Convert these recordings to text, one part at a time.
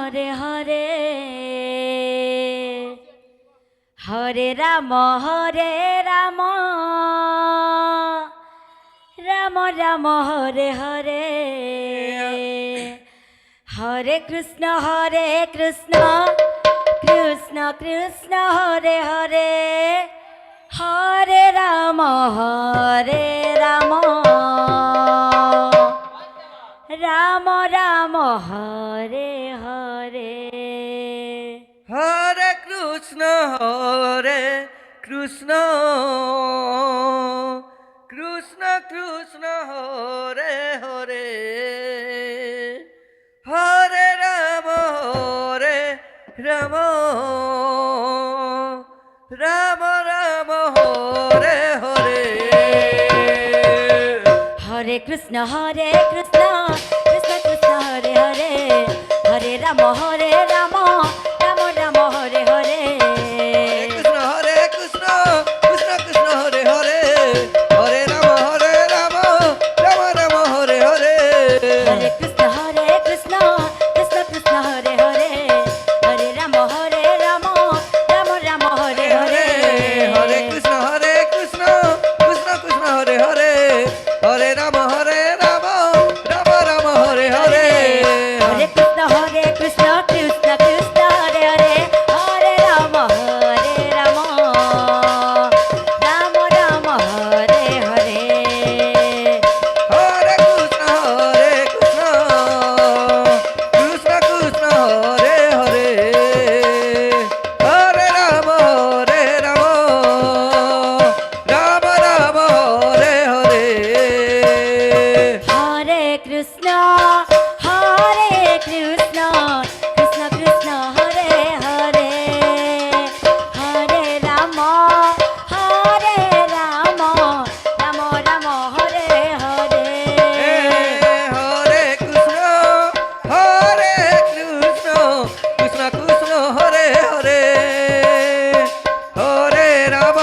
Hare Hare Hare Ram Ram Ram Hare Hare Hare Krishna Krishna Krishna Hare Hare Hare Ram Ram Ram Hare Hare Hare Krishna Krishna Krishna Krishna Hare Hare Hare Ram Ram Ram Ram Hare Hare Hare Krishna Krishna Krishna Hare Hare Hare Ram Ram Ram Hare Hare Krishna Krishna Krishna Krishna Hare Hare Hare Ram Ram Ram Hare Hare Hare Krishna Krishna Krishna Krishna Hare Hare Hare Ram Ram Ram Hare Hare Hare Krishna Krishna Krishna Krishna Hare Hare Hare Ram Ram Ram Hare Hare Hare Krishna Krishna Krishna Krishna Hare Hare Hare Ram Ram Ram Hare Hare Hare Krishna Krishna Krishna Hare Hare Hare Ram Ram Ram Hare Hare Hare Krishna Krishna Krishna Krishna Hare Hare Hare Ram Ram Ram Hare Hare Hare Krishna Krishna Krishna Hare Hare Hare Ram Ram Ram Hare Hare Hare Krishna Krishna Krishna Krishna Hare Hare Hare Ram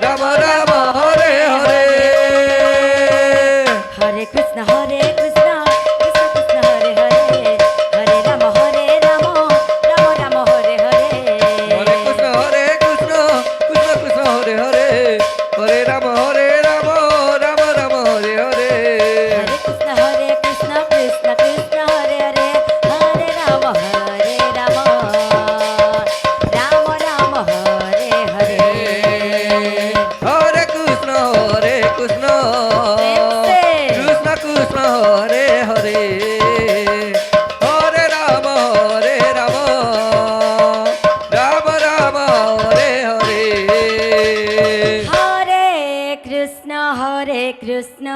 Ram Ram Hare Hare Hare Krishna Krishna Krishna Hare Hare Hare Ram Ram Ram Hare Hare Hare Krishna Krishna Krishna Hare Hare Hare Ram Ram Hare Hare Hare Krishna Krishna Krishna Krishna Hare Hare Hare Ram Ram Ram Hare Hare Hare Krishna Krishna